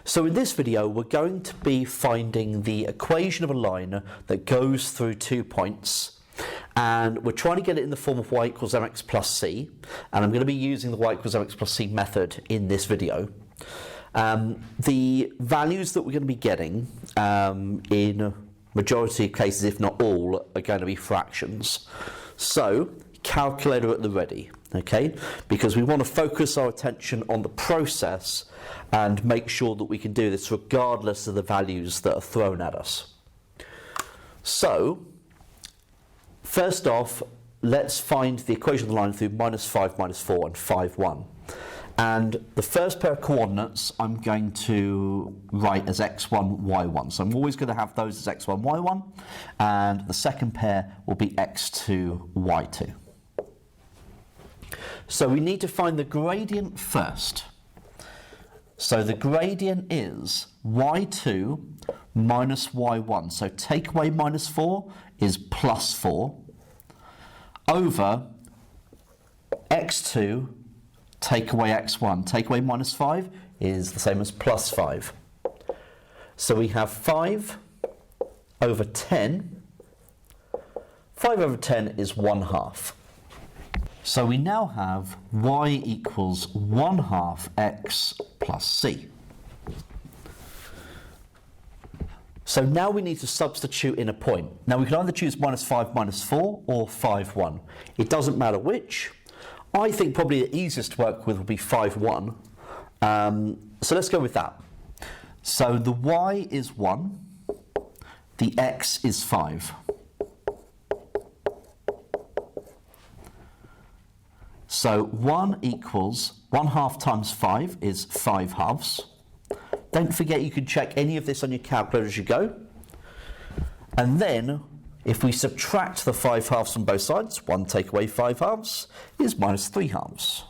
So in this video, we're going to be finding the equation of a line that goes through 2 points, and we're trying to get it in the form of y equals mx plus c, and I'm going to be using the y equals mx plus c method in this video. The values that we're going to be getting in majority of cases, if not all, are going to be fractions. So calculator at the ready, okay, because we want to focus our attention on the process and make sure that we can do this regardless of the values that are thrown at us. So first off, let's find the equation of the line through -5, -4 and 5, 1. And the first pair of coordinates I'm going to write as x1, y1. So I'm always going to have those as x1, y1, and the second pair will be x2, y2. So we need to find the gradient first. So the gradient is y2 minus y1. So take away -4 is +4 over x2 take away x1. Take away -5 is the same as +5. So we have 5 over 10. 5 over 10 is 1/2. So we now have y equals 1/2 x plus c. So now we need to substitute in a point. Now we can either choose -5, -4 or 5, 1. It doesn't matter which. I think probably the easiest to work with will be 5, 1. So let's go with that. So the y is 1, the x is 5. So 1 equals 1/2 times 5 is 5/2. Don't forget you can check any of this on your calculator as you go. And then if we subtract the 5/2 from both sides, 1 take away 5/2 is -3/2.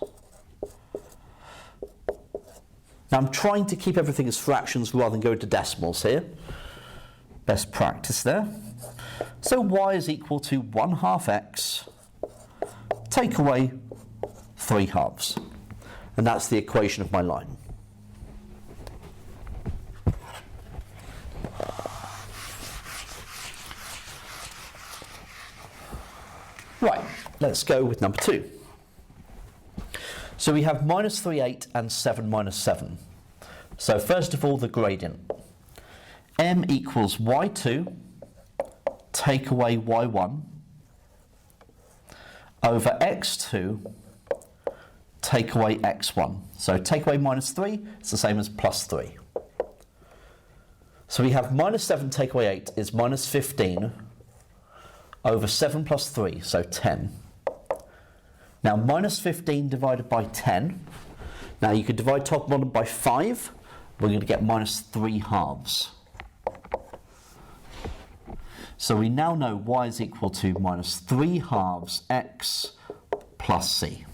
Now I'm trying to keep everything as fractions rather than go to decimals here. Best practice there. So y is equal to 1/2 x take away 3/2. And that's the equation of my line. Right, let's go with number 2. So we have -3/8 and 7 - 7. So first of all, the gradient. M equals y2 take away y1 over x2 take away x1. So take away -3, it's the same as +3. So we have -7 take away 8 is -15 over 7 plus 3, so 10. Now -15 divided by 10, now you could divide top and bottom by 5, we're going to get -3/2. So we now know y is equal to -3/2 x plus c.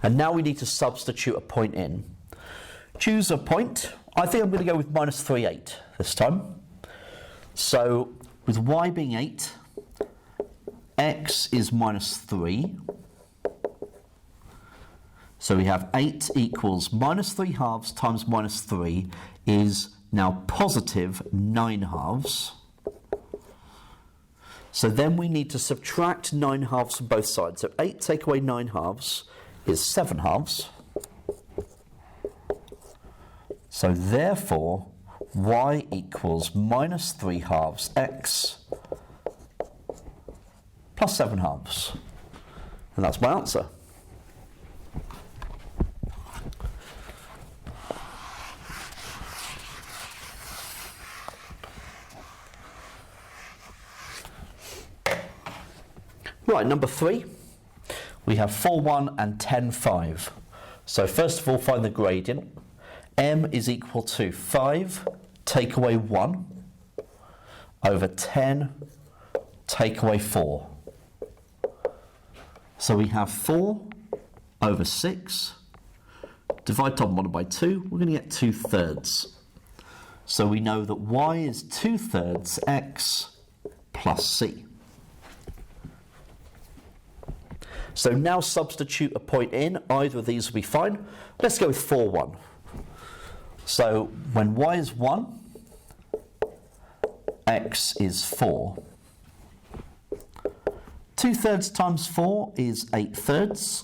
And now we need to substitute a point in. Choose a point. I think I'm going to go with -3/8 this time. So with y being 8, x is -3. So we have 8 equals -3/2 times -3 is now positive 9/2. So then we need to subtract 9/2 from both sides. So 8 take away 9/2 is 7/2. So therefore, y equals -3/2 x plus 7/2. And that's my answer. Right, number 3. We have 4, 1 and 10, 5. So first of all, find the gradient. M is equal to 5 take away 1 over 10 take away 4. So we have 4 over 6. Divide top and bottom by 2, we're going to get 2/3. So we know that y is 2/3 x plus c. So now substitute a point in. Either of these will be fine. Let's go with 4, 1. So when y is 1, x is 4. 2/3 times 4 is 8/3.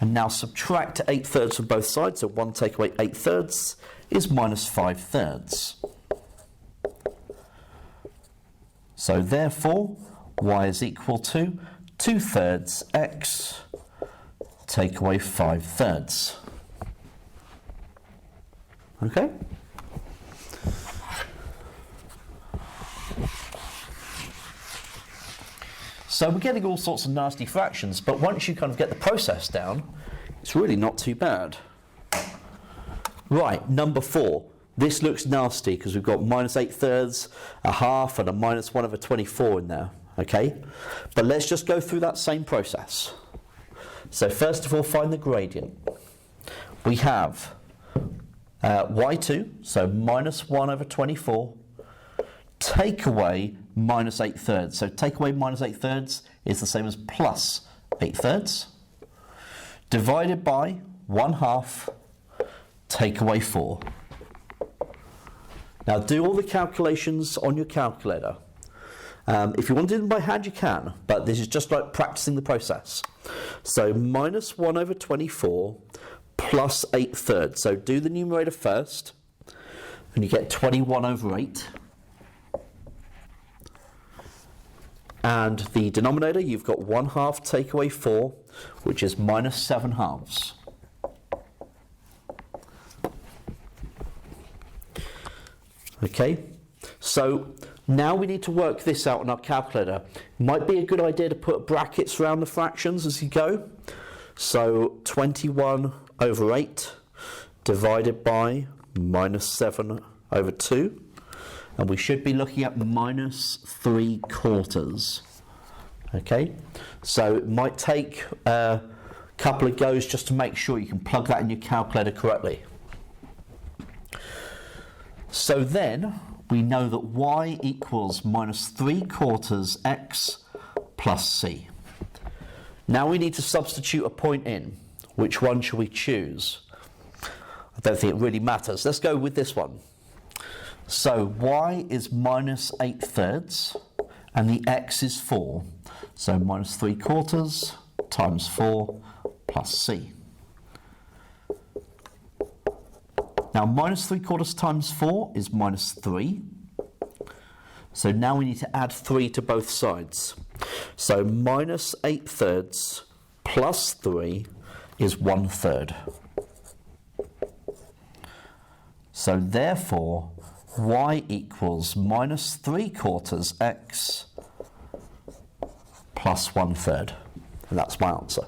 And now subtract 8/3 from both sides, so 1 take away 8/3 is minus 5/3. So therefore, y is equal to 2/3 x take away 5/3. Okay? So we're getting all sorts of nasty fractions, but once you kind of get the process down, it's really not too bad. Right, number 4. This looks nasty because we've got minus 8/3, a half, and a minus 1/24 in there. Okay? But let's just go through that same process. So first of all, find the gradient. We have y2, so minus 1/24, take away minus 8/3. So take away minus 8/3 is the same as plus 8/3, divided by 1/2, take away 4. Now do all the calculations on your calculator. If you want to do them by hand, you can, but this is just like practicing the process. So minus 1/24 plus 8/3. So do the numerator first, and you get 21/8. And the denominator, you've got 1/2 take away 4, which is minus 7/2. Okay, so now we need to work this out on our calculator. Might be a good idea to put brackets around the fractions as you go. So 21/8 divided by minus 7/2. And we should be looking at minus 3/4. Okay, so it might take a couple of goes just to make sure you can plug that in your calculator correctly. So then we know that y equals minus 3/4 x plus c. Now we need to substitute a point in. Which one should we choose? I don't think it really matters. Let's go with this one. So y is minus 8/3 and the x is 4. So minus 3/4 times 4 plus c. Now minus 3/4 times 4 is minus 3. So now we need to add 3 to both sides. So minus 8/3 plus 3 is 1/3. So therefore, y equals minus 3/4 x plus 1/3. And that's my answer.